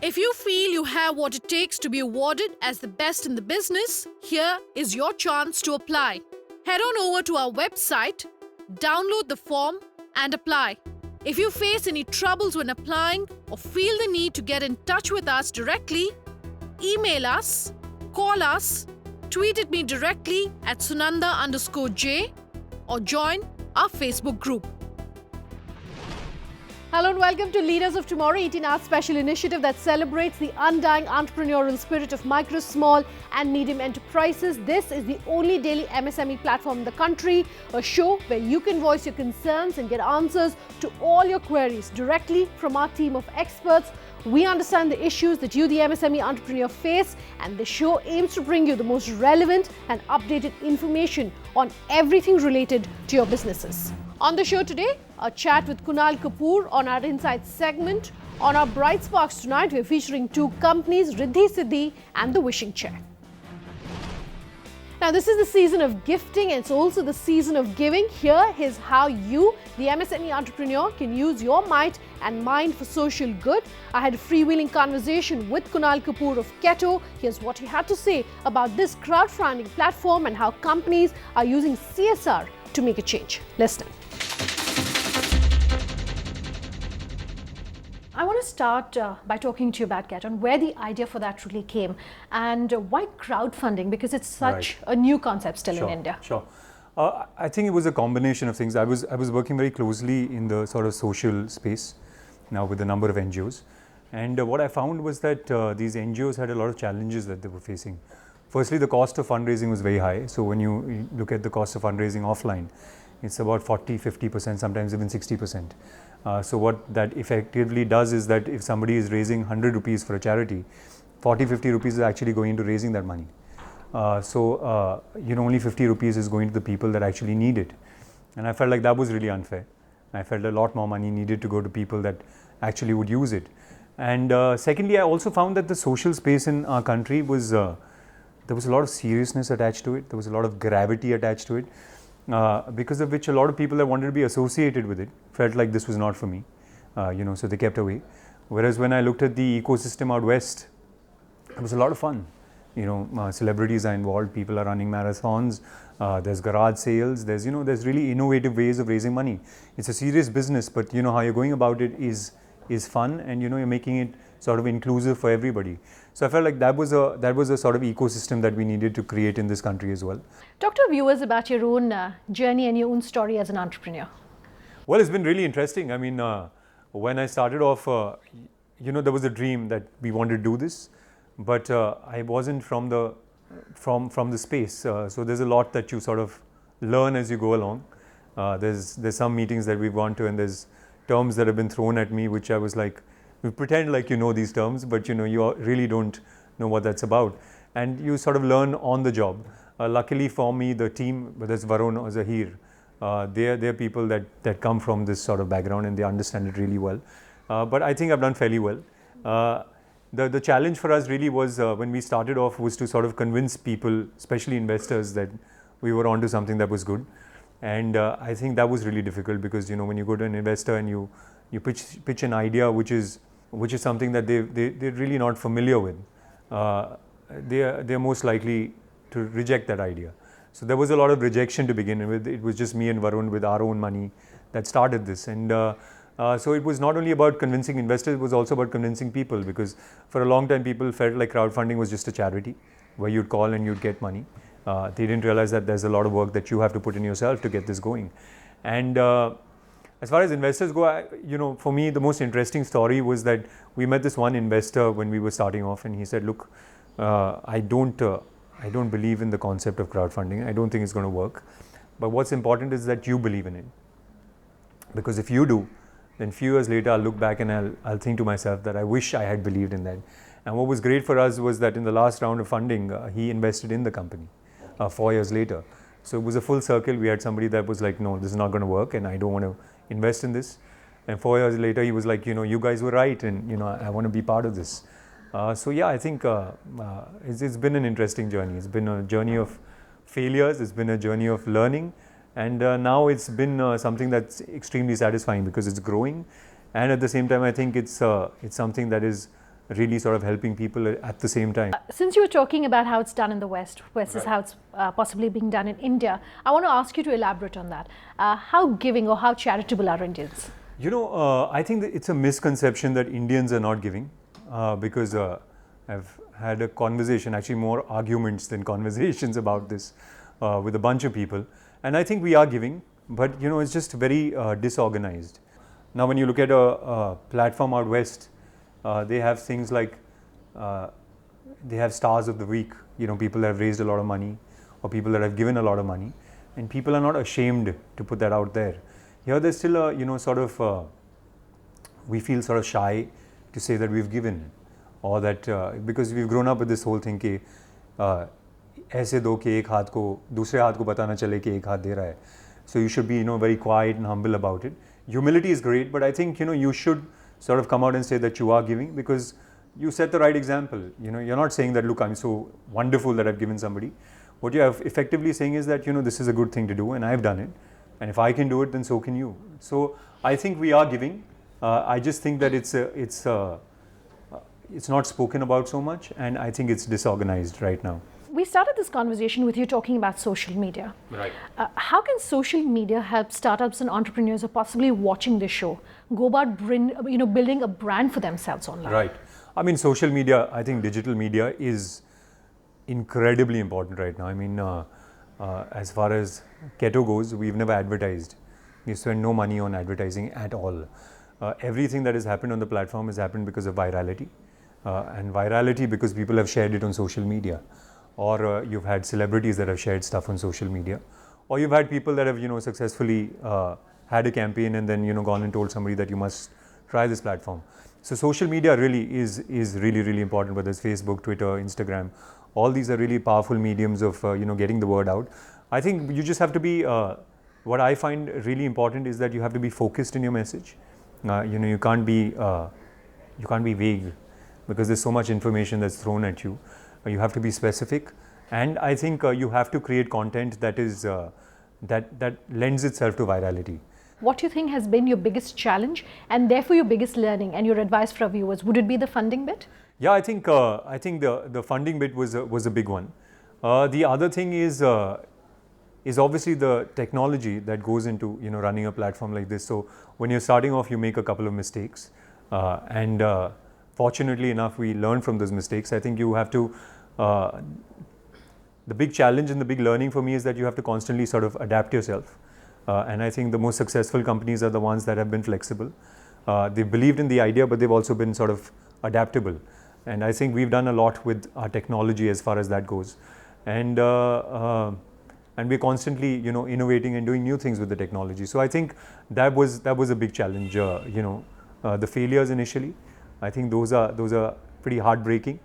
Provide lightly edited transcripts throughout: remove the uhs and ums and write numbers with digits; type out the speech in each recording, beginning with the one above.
If you feel you have what it takes to be awarded as the best in the business, here is your chance to apply. Head on over to our website, download the form and apply. If you face any troubles when applying or feel the need to get in touch with us directly, email us, call us, tweet at me directly at Sunanda_J or join our Facebook group. Hello and welcome to Leaders of Tomorrow, 18 Hours special initiative that celebrates the undying entrepreneurial spirit of micro, small and medium enterprises. This is the only daily MSME platform in the country, a show where you can voice your concerns and get answers to all your queries directly from our team of experts. We understand the issues that you, the MSME entrepreneur, face, and the show aims to bring you the most relevant and updated information on everything related to your businesses. On the show today, a chat with Kunal Kapoor on our Insights segment. On our Bright Sparks tonight, we're featuring two companies, Riddhi Siddhi and The Wishing Chair. Now, this is the season of gifting and it's also the season of giving. Here is how you, the MSME entrepreneur, can use your might and mind for social good. I had a freewheeling conversation with Kunal Kapoor of Ketto. Here's what he had to say about this crowdfunding platform and how companies are using CSR to make a change. Listen. I want to start by talking to you about Ketto and where the idea for that really came and why crowdfunding, because it's such a new concept still in India. Sure. I think it was a combination of things. I was working very closely in the sort of social space now with a number of NGOs, and what I found was that these NGOs had a lot of challenges that they were facing. Firstly, the cost of fundraising was very high. So when you look at the cost of fundraising offline, it's about 40, 50%, sometimes even 60%. So what that effectively does is that if somebody is raising 100 rupees for a charity, 40, 50 rupees is actually going into raising that money. Only 50 rupees is going to the people that actually need it. And I felt like that was really unfair. I felt a lot more money needed to go to people that actually would use it. And secondly, I also found that the social space in our country was, there was a lot of seriousness attached to it. There was a lot of gravity attached to it. Because of which a lot of people that wanted to be associated with it felt like this was not for me, so they kept away. Whereas when I looked at the ecosystem out west, it was a lot of fun. Celebrities are involved, people are running marathons, there's garage sales, there's really innovative ways of raising money. It's a serious business, but how you're going about it is fun, and you're making it sort of inclusive for everybody. So I felt like that was a sort of ecosystem that we needed to create in this country as well. Talk to viewers about your own journey and your own story as an entrepreneur. Well, it's been really interesting. I mean, when I started off, there was a dream that we wanted to do this, but I wasn't from the space. So there's a lot that you sort of learn as you go along. There's some meetings that we've gone to, and there's terms that have been thrown at me, which I was like, you pretend like you know these terms, but you really don't know what that's about. And you sort of learn on the job. Luckily for me, the team, whether it's Varun or Zahir, they're people that come from this sort of background and they understand it really well. But I think I've done fairly well. The challenge for us really was when we started off was to sort of convince people, especially investors, that we were onto something that was good. And I think that was really difficult because when you go to an investor and you pitch an idea which is something that they're really not familiar with, they're most likely to reject that idea. So there was a lot of rejection to begin with. It was just me and Varun with our own money that started this. And so it was not only about convincing investors, it was also about convincing people, because for a long time people felt like crowdfunding was just a charity where you'd call and you'd get money. They didn't realize that there's a lot of work that you have to put in yourself to get this going. And as far as investors go, for me, the most interesting story was that we met this one investor when we were starting off, and he said, look, I don't believe in the concept of crowdfunding. I don't think it's going to work. But what's important is that you believe in it. Because if you do, then few years later, I'll look back and I'll think to myself that I wish I had believed in that. And what was great for us was that in the last round of funding, he invested in the company 4 years later. So it was a full circle. We had somebody that was like, no, this is not going to work and I don't want to invest in this. And 4 years later, he was like, you guys were right and, I want to be part of this. So yeah, I think it's been an interesting journey. It's been a journey of failures. It's been a journey of learning. And now it's been something that's extremely satisfying because it's growing. And at the same time, I think it's something that is really sort of helping people at the same time. Since you were talking about how it's done in the West versus how it's possibly being done in India, I want to ask you to elaborate on that. How giving or how charitable are Indians? You know, I think that it's a misconception that Indians are not giving because I've had a conversation, actually more arguments than conversations about this with a bunch of people. And I think we are giving, but you know, it's just very disorganized. Now, when you look at a platform out west, they have things like they have stars of the week, you know, people that have raised a lot of money or people that have given a lot of money, and people are not ashamed to put that out there. Here there's still a, you know, sort of, we feel sort of shy to say that we've given, or that because we've grown up with this whole thing कि ऐसे दो कि एक हाथ को दूसरे हाथ को पता ना चले कि एक हाथ दे रहा है. So you should be, you know, very quiet and humble about it. Humility is great, but I think, you know, you should sort of come out and say that you are giving because you set the right example. You know, you're not saying that, look, I'm so wonderful that I've given somebody. What you're effectively saying is that, you know, this is a good thing to do and I've done it. And if I can do it, then so can you. So I think we are giving. I just think that it's not spoken about so much, and I think it's disorganized right now. We started this conversation with you talking about social media. Right. How can social media help startups and entrepreneurs who are possibly watching this show go about building a brand for themselves online? Right. I mean, social media, I think digital media is incredibly important right now. I mean, as far as Keto goes, we've never advertised. We spend no money on advertising at all. Everything that has happened on the platform has happened because of virality. And virality because people have shared it on social media. Or you've had celebrities that have shared stuff on social media. Or you've had people that have, you know, successfully had a campaign and then, you know, gone and told somebody that you must try this platform. So social media really is really, really important, whether it's Facebook, Twitter, Instagram. All these are really powerful mediums of, you know, getting the word out. I think you just have to be, what I find really important is that you have to be focused in your message. You know, you can't be vague because there's so much information that's thrown at you. You have to be specific, and I think you have to create content that is that lends itself to virality. What do you think has been your biggest challenge and therefore your biggest learning and your advice for our viewers? Would it be the funding bit? Yeah, I think the funding bit was a big one. The other thing is obviously the technology that goes into, you know, running a platform like this. So when you're starting off, you make a couple of mistakes, and fortunately enough, we learn from those mistakes. I think you have to. The big challenge and the big learning for me is that you have to constantly sort of adapt yourself. And I think the most successful companies are the ones that have been flexible. They've believed in the idea, but they've also been sort of adaptable. And I think we've done a lot with our technology as far as that goes. And we're constantly, you know, innovating and doing new things with the technology. So I think that was a big challenge. You know, the failures initially, I think those are pretty heartbreaking.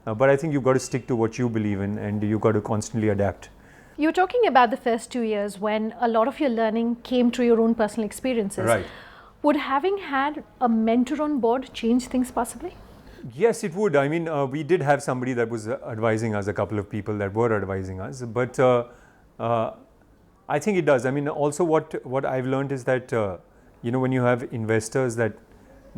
But I think you've got to stick to what you believe in, and you've got to constantly adapt. You were talking about the first 2 years when a lot of your learning came through your own personal experiences. Right. Would having had a mentor on board change things possibly? Yes, it would. I mean, we did have somebody that was advising us, a couple of people that were advising us, but I think it does. I mean, also what I've learned is that, you know, when you have investors that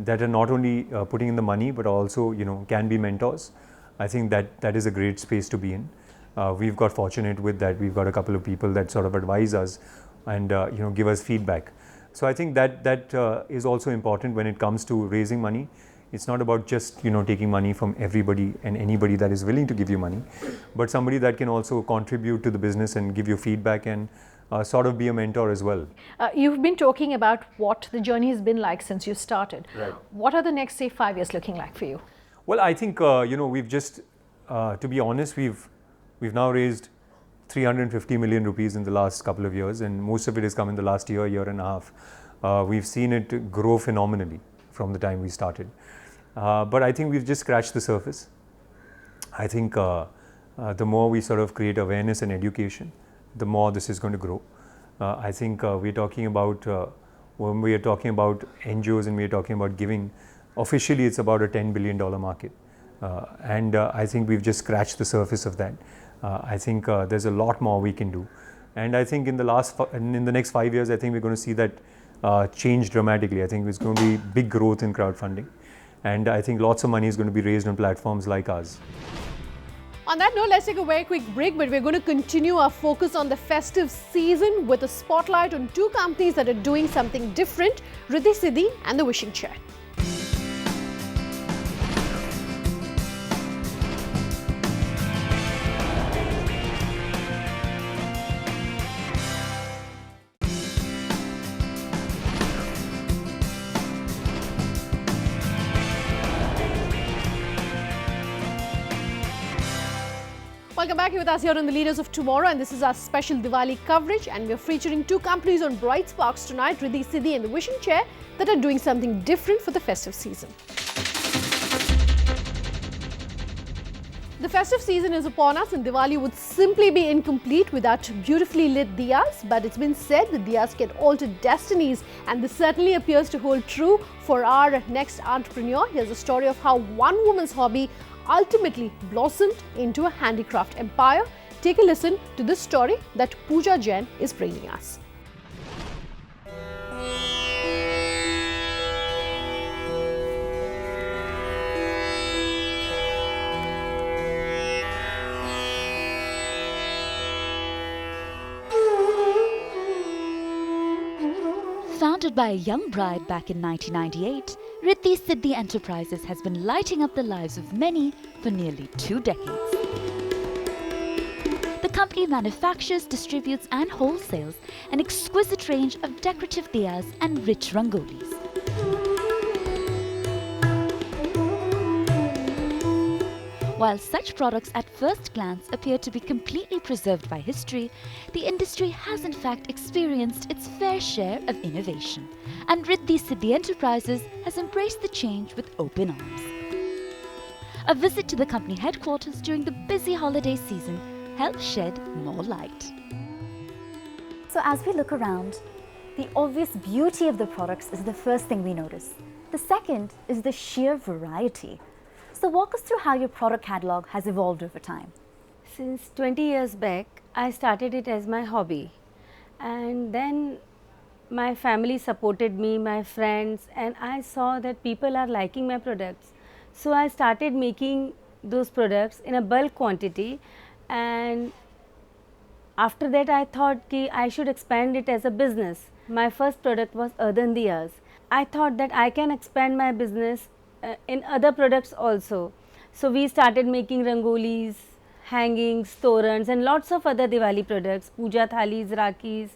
are not only putting in the money, but also, you know, can be mentors, I think that is a great space to be in. We've got fortunate with that. We've got a couple of people that sort of advise us and, you know, give us feedback. So I think that is also important when it comes to raising money. It's not about just, you know, taking money from everybody and anybody that is willing to give you money, but somebody that can also contribute to the business and give you feedback and sort of be a mentor as well. You've been talking about what the journey has been like since you started. Right. What are the next, say, 5 years looking like for you? Well, I think, you know, we've just, to be honest, we've now raised 350 million rupees in the last couple of years, and most of it has come in the last year and a half. We've seen it grow phenomenally from the time we started. But I think we've just scratched the surface. I think the more we sort of create awareness and education, the more this is going to grow. I think we're talking about, when we are talking about NGOs and we're talking about giving, officially it's about a $10 billion market. And I think we've just scratched the surface of that. I think there's a lot more we can do. And I think in the next 5 years, I think we're going to see that change dramatically. I think there's going to be big growth in crowdfunding. and I think lots of money is going to be raised on platforms like ours. On that note, let's take a very quick break, but we're going to continue our focus on the festive season with a spotlight on two companies that are doing something different, Riddhi Siddhi and the Wishing Chair. Welcome back. You're with us here on the Leaders of Tomorrow, and this is our special Diwali coverage, and we're featuring two companies on Bright Sparks tonight, Riddhi Siddhi and the Wishing Chair, that are doing something different for the festive season. The festive season is upon us, and Diwali would simply be incomplete without beautifully lit diyas, but it's been said that diyas can alter destinies, and this certainly appears to hold true for our next entrepreneur. Here's a story of how one woman's hobby ultimately blossomed into a handicraft empire. Take a listen to this story that Pooja Jain is bringing us. Founded by a young bride back in 1998, Riddhi Siddhi Enterprises has been lighting up the lives of many for nearly 2 decades. The company manufactures, distributes and wholesales an exquisite range of decorative diyas and rich rangolis. While such products at first glance appear to be completely preserved by history, the industry has in fact experienced its fair share of innovation, and Riddhi Siddhi Enterprises has embraced the change with open arms. A visit to the company headquarters during the busy holiday season helps shed more light. So as we look around, the obvious beauty of the products is the first thing we notice. The second is the sheer variety. So walk us through how your product catalog has evolved over time. Since 20 years back, I started it as my hobby, and then my family supported me, my friends, and I saw that people are liking my products. So I started making those products in a bulk quantity, and after that I thought that I should expand it as a business. My first product was Earthen Diyas. I thought that I can expand my business in other products also. So we started making rangolis, hangings, torans and lots of other Diwali products, puja thalis, rakis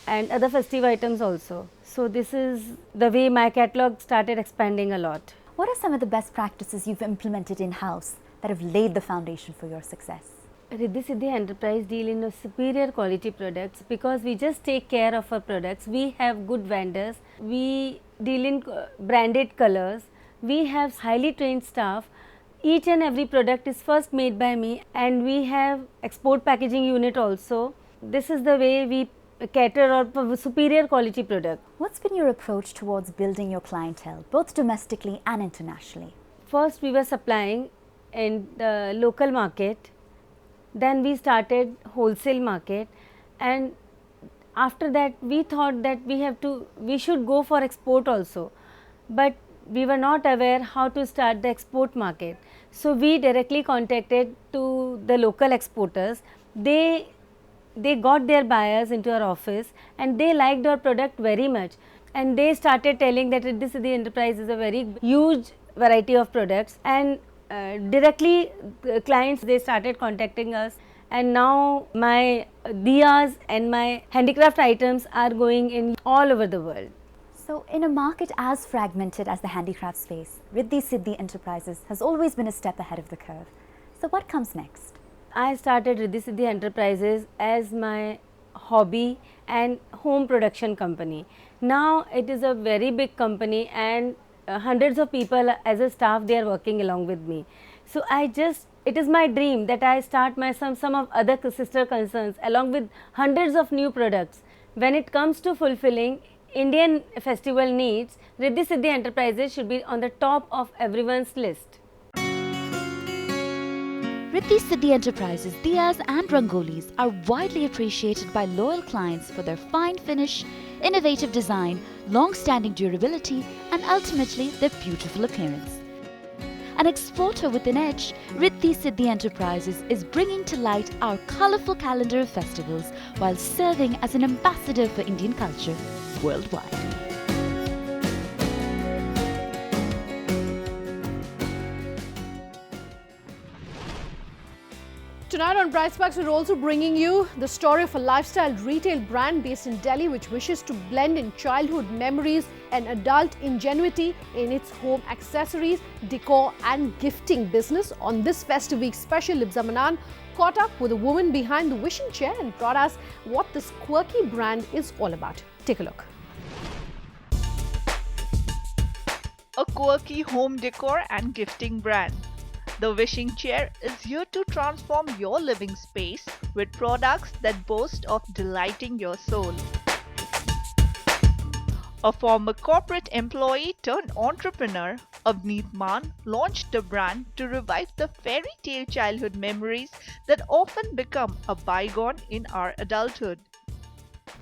and other festive items also. So this is the way my catalog started expanding a lot. What are some of the best practices you've implemented in-house that have laid the foundation for your success? Riddhi Siddhi Enterprise deal in superior quality products because we just take care of our products. We have good vendors, we deal in branded colors, we have highly trained staff. Each and every product is first made by me, and we have export packaging unit also. This is the way we cater for superior quality product. What's been your approach towards building your clientele, both domestically and internationally? First we were supplying in the local market, then we started wholesale market, and after that we thought that we should go for export also, but we were not aware how to start the export market. So we directly contacted to the local exporters. They got their buyers into our office and they liked our product very much, and they started telling that Riddhi Siddhi Enterprise is a very huge variety of products, and directly the clients, they started contacting us, and now my diyas and my handicraft items are going in all over the world. So in a market as fragmented as the handicraft space, Riddhi Siddhi Enterprises has always been a step ahead of the curve. So what comes next? I started Riddhi Siddhi Enterprises as my hobby and home production company. Now it is a very big company, and hundreds of people as a staff, they are working along with me. So it is my dream that I start some of other sister concerns along with hundreds of new products. When it comes to fulfilling Indian festival needs, Riddhi Siddhi Enterprises should be on the top of everyone's list. Riddhi Siddhi Enterprises diyas and rangolis are widely appreciated by loyal clients for their fine finish, innovative design, long-standing durability and ultimately their beautiful appearance. An exporter with an edge, Riddhi Siddhi Enterprises is bringing to light our colourful calendar of festivals while serving as an ambassador for Indian culture worldwide. Tonight on Bright Sparks, we're also bringing you the story of a lifestyle retail brand based in Delhi which wishes to blend in childhood memories and adult ingenuity in its home accessories, decor and gifting business. On this festive week special, Libza Manan caught up with a woman behind the wishing chair and brought us what this quirky brand is all about. Take a look. A quirky home decor and gifting brand. The Wishing Chair is here to transform your living space with products that boast of delighting your soul. A former corporate employee turned entrepreneur, Avneet Maan launched the brand to revive the fairy tale childhood memories that often become a bygone in our adulthood.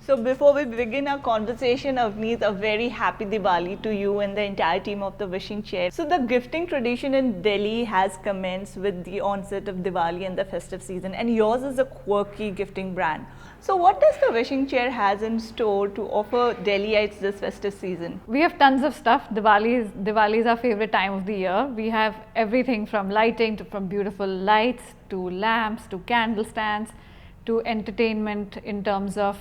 So before we begin our conversation, Avneet, a very happy Diwali to you and the entire team of the Wishing Chair. So the gifting tradition in Delhi has commenced with the onset of Diwali and the festive season, and yours is a quirky gifting brand. So what does the Wishing Chair has in store to offer Delhiites this festive season? We have tons of stuff. Diwali is our favorite time of the year. We have everything from lighting from beautiful lights to lamps to candle stands, to entertainment in terms of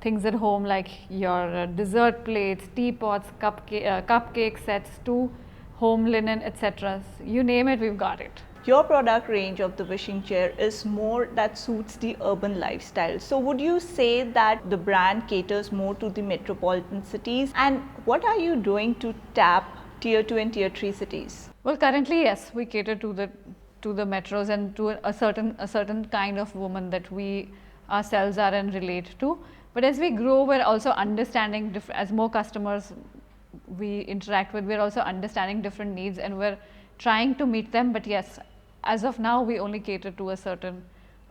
things at home like your dessert plates, teapots, cupcake sets, to home linen, etc. You name it, we've got it. Your product range of the Wishing Chair is more that suits the urban lifestyle. So would you say that the brand caters more to the metropolitan cities? And what are you doing to tap tier 2 and tier 3 cities? Well, currently, yes, we cater to the metros and to a certain kind of woman that we ourselves are and relate to. But as we grow, we're also understanding as more customers we interact with, we're also understanding different needs and we're trying to meet them. But yes, as of now, we only cater to a certain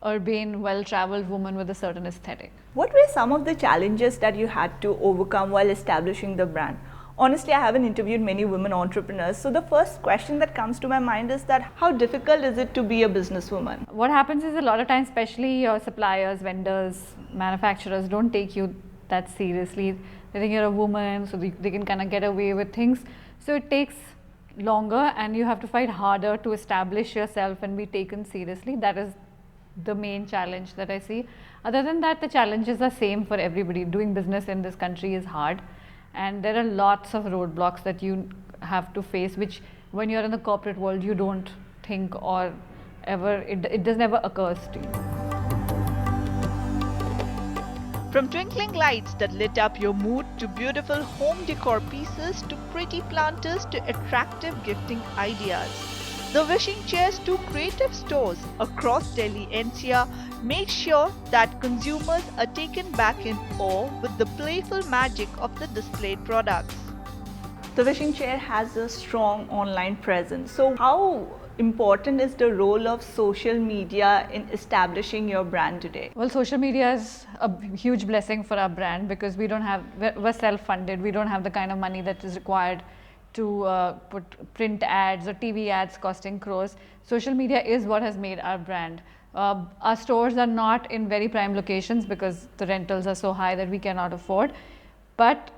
urban, well-traveled woman with a certain aesthetic. What were some of the challenges that you had to overcome while establishing the brand? Honestly, I haven't interviewed many women entrepreneurs. So the first question that comes to my mind is that how difficult is it to be a businesswoman? What happens is a lot of times, especially your suppliers, vendors, manufacturers don't take you that seriously. They think you're a woman, so they can kind of get away with things. So it takes longer and you have to fight harder to establish yourself and be taken seriously. That is the main challenge that I see. Other than that, the challenges are same for everybody. Doing business in this country is hard. And there are lots of roadblocks that you have to face, which when you're in the corporate world, you don't think or ever, it does never occurs to you. From twinkling lights that lit up your mood to beautiful home decor pieces to pretty planters to attractive gifting ideas, the Wishing Chair's 2 creative stores across Delhi NCR make sure that consumers are taken back in awe with the playful magic of the displayed products. The Wishing Chair has a strong online presence. So how important is the role of social media in establishing your brand today? Well, social media is a huge blessing for our brand because we're self-funded. We don't have the kind of money that is required to put print ads or TV ads costing crores. Social media is what has made our brand. Our stores are not in very prime locations because the rentals are so high that we cannot afford. But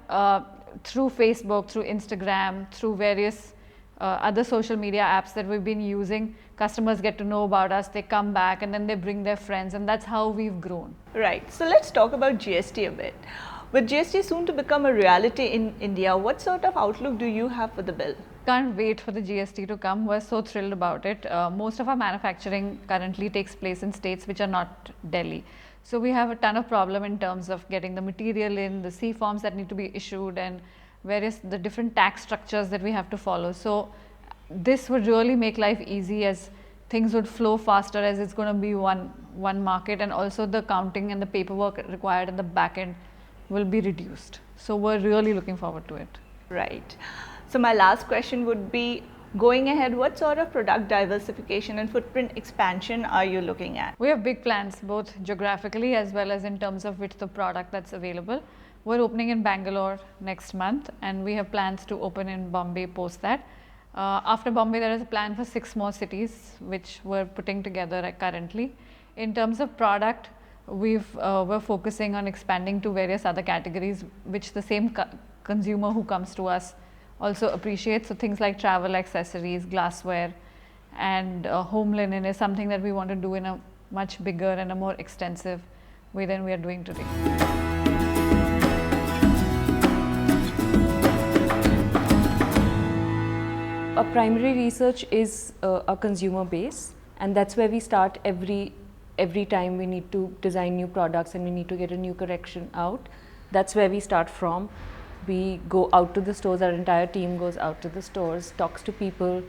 through Facebook, through Instagram, through various other social media apps that we've been using, customers get to know about us, they come back and then they bring their friends, and that's how we've grown. Right. So let's talk about GST a bit. With GST soon to become a reality in India, what sort of outlook do you have for the bill? Can't wait for the GST to come. We're so thrilled about it. Most of our manufacturing currently takes place in states which are not Delhi. So we have a ton of problem in terms of getting the material in, the C forms that need to be issued, and the different tax structures that we have to follow. So this would really make life easy, as things would flow faster, as it's going to be one market, and also the counting and the paperwork required in the back end will be reduced. So we're really looking forward to it. Right. So my last question would be, going ahead, what sort of product diversification and footprint expansion are you looking at? We have big plans, both geographically as well as in terms of the product that's available. We're opening in Bangalore next month, and we have plans to open in Bombay post that. After Bombay, there is a plan for 6 more cities, which we're putting together currently. In terms of product, we're focusing on expanding to various other categories, which the same consumer who comes to us also appreciates. So things like travel accessories, glassware, and home linen is something that we want to do in a much bigger and a more extensive way than we are doing today. Our primary research is our consumer base, and that's where we start every time we need to design new products and we need to get a new collection out. That's where we start from. We go out to the stores, our entire team goes out to the stores, talks to people,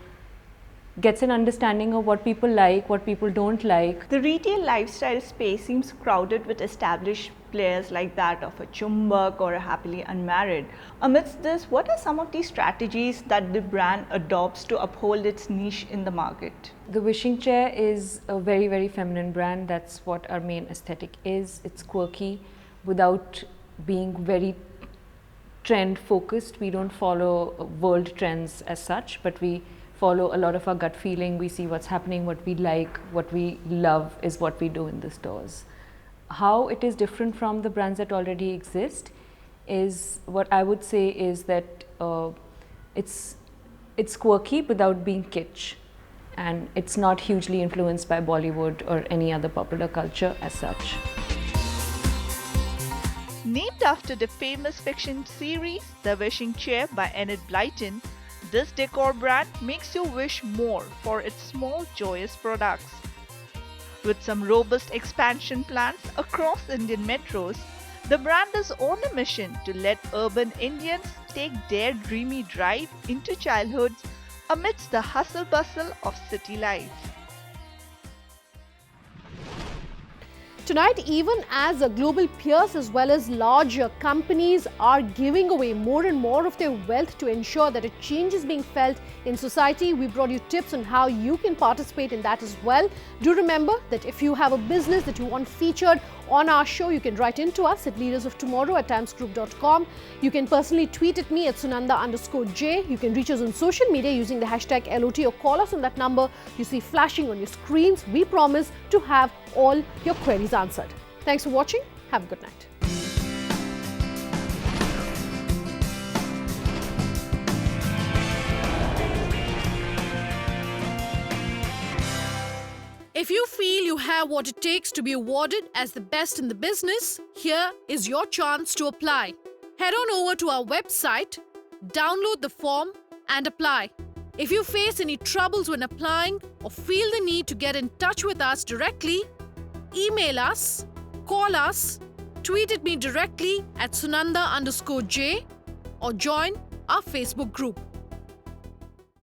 gets an understanding of what people like, what people don't like. The retail lifestyle space seems crowded with established players like that of a Chumbak or a Happily Unmarried. Amidst this, what are some of the strategies that the brand adopts to uphold its niche in the market? The Wishing Chair is a very, very feminine brand. That's what our main aesthetic is. It's quirky without being very trend focused. We don't follow world trends as such, but we follow a lot of our gut feeling. We see what's happening, what we like, what we love is what we do in the stores. How it is different from the brands that already exist is, what I would say is that it's quirky without being kitsch, and it's not hugely influenced by Bollywood or any other popular culture as such. Named after the famous fiction series The Wishing Chair by Enid Blyton, this decor brand makes you wish more for its small joyous products. With some robust expansion plans across Indian metros, the brand is on a mission to let urban Indians take their dreamy drive into childhoods amidst the hustle bustle of city life. Tonight, even as global peers as well as larger companies are giving away more and more of their wealth to ensure that a change is being felt in society, we brought you tips on how you can participate in that as well. Do remember that if you have a business that you want featured on our show, you can write into us at leadersoftomorrow@timesgroup.com. You can personally tweet at me at Sunanda_J. You can reach us on social media using the hashtag LOT or call us on that number you see flashing on your screens. We promise to have all your queries answered. Thanks for watching. Have a good night. If you feel you have what it takes to be awarded as the best in the business, here is your chance to apply. Head on over to our website, download the form and apply. If you face any troubles when applying or feel the need to get in touch with us directly, email us, call us, tweet at me directly at Sunanda_J or join our Facebook group.